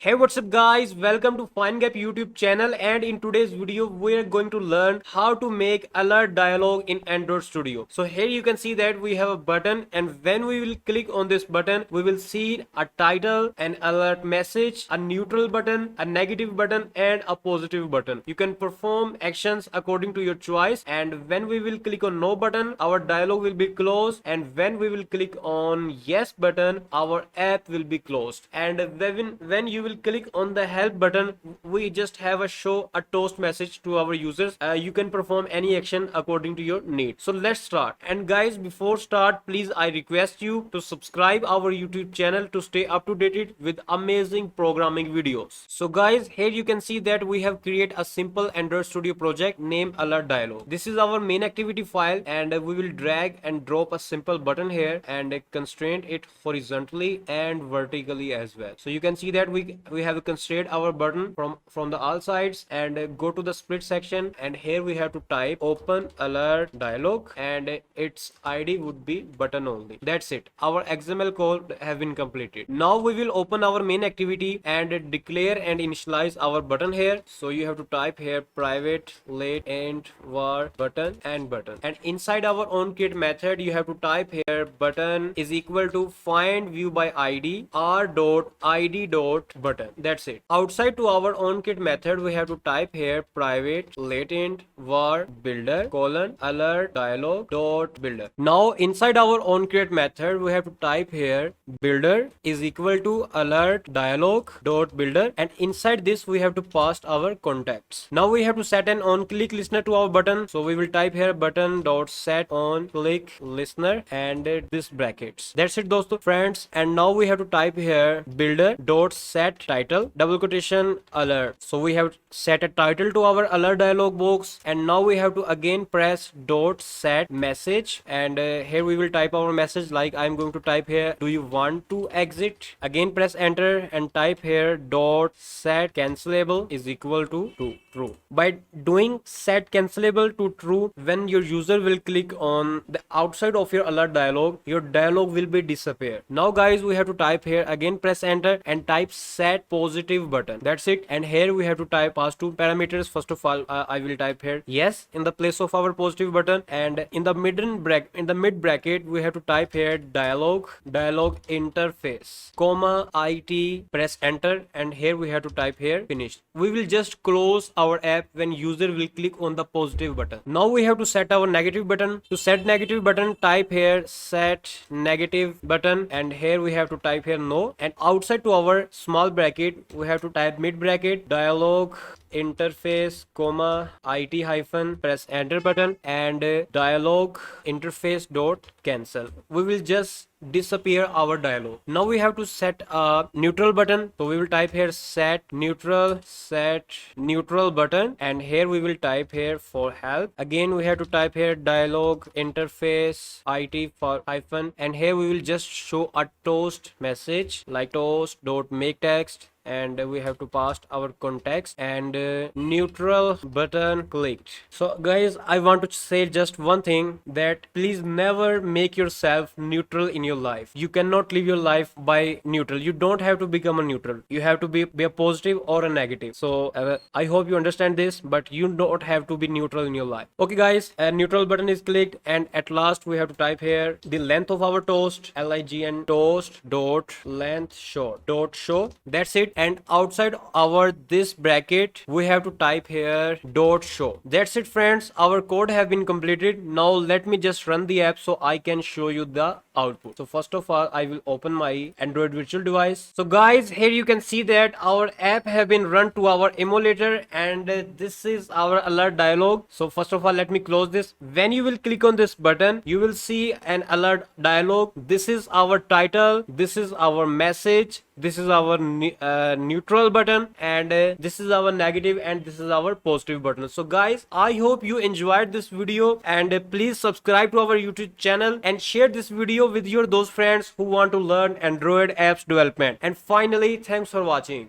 Hey, what's up guys, welcome to FineGap YouTube channel, and in today's video we are going to learn how to make alert dialog in Android Studio. So here you can see that we have a button, and when we will click on this button we will see a title, an alert message, a neutral button, a negative button and a positive button. You can perform actions according to your choice, and when we will click on no button our dialog will be closed, and when we will click on yes button our app will be closed. And when you will click on the help button we just have a show a toast message to our users. You can perform any action according to your need. So let's start. And guys, before start, please I request you to subscribe our YouTube channel to stay up to date with amazing programming videos. So guys, here you can see that we have created a simple Android Studio project named Alert Dialog. This is our main activity file, and we will drag and drop a simple button here and constrain it horizontally and vertically as well. So you can see that we have constrained our button from the all sides, and go to the split section, and here we have to type open alert dialog, and its ID would be button only. That's it. Our XML code have been completed. Now we will open our main activity and declare and initialize our button here. So you have to type here private let int var button, and inside our onKit method you have to type here button is equal to find view by ID r dot id dot button. That's it. Outside to our onKit method we have to type here private latent var builder colon alert dialog dot builder. Now inside our onCreate method we have to type here builder is equal to alert dialog dot builder, and inside this we have to pass our contacts. Now we have to set an on click listener to our button, so we will type here button dot set on click listener and this brackets. That's it dosto friends. And now we have to type here builder dot set title double quotation alert. So we have set a title to our alert dialog box, and now we have to again press dot set message, and here we will type our message like I'm going to type here do you want to exit. Again press enter and type here dot set cancelable is equal to true. By doing set cancelable to true, when your user will click on the outside of your alert dialog, your dialog will be disappear. Now guys, we have to type here again press enter and type set positive button. That's it. And here we have to type pass two parameters. First of all I will type here yes in the place of our positive button, and in the mid bracket we have to type here dialog interface comma it, press enter, and here we have to type here finished. We will just close our app when user will click on the positive button. Now we have to set our negative button. To set negative button type here set negative button, and here we have to type here no, and outside to our small bracket we have to type mid bracket dialog interface comma it hyphen, press enter button, and dialog interface dot cancel. We will just disappear our dialog. Now we have to set a neutral button, so we will type here set neutral button, and here we will type here for help. Again we have to type here dialog interface it for hyphen, and here we will just show a toast message like toast dot make text, and we have to pass our context and neutral button clicked. So guys, I want to say just one thing, that please never make yourself neutral in your life. You cannot live your life by neutral. You don't have to become a neutral. You have to be a positive or a negative. So I hope you understand this, but you don't have to be neutral in your life. Okay guys, a neutral button is clicked, and at last we have to type here the length of our toast lign toast dot length show. That's it. And outside our this bracket we have to type here dot show. That's it friends, our code have been completed. Now let me just run the app so I can show you the output. So first of all I will open my Android virtual device. So guys, here you can see that our app have been run to our emulator, and this is our alert dialog. So first of all let me close this. When you will click on this button you will see an alert dialog. This is our title, this is our message, this is our neutral button, and this is our negative, and this is our positive button. So guys, I hope you enjoyed this video, and please subscribe to our YouTube channel and share this video with your those friends who want to learn Android apps development. And finally, thanks for watching.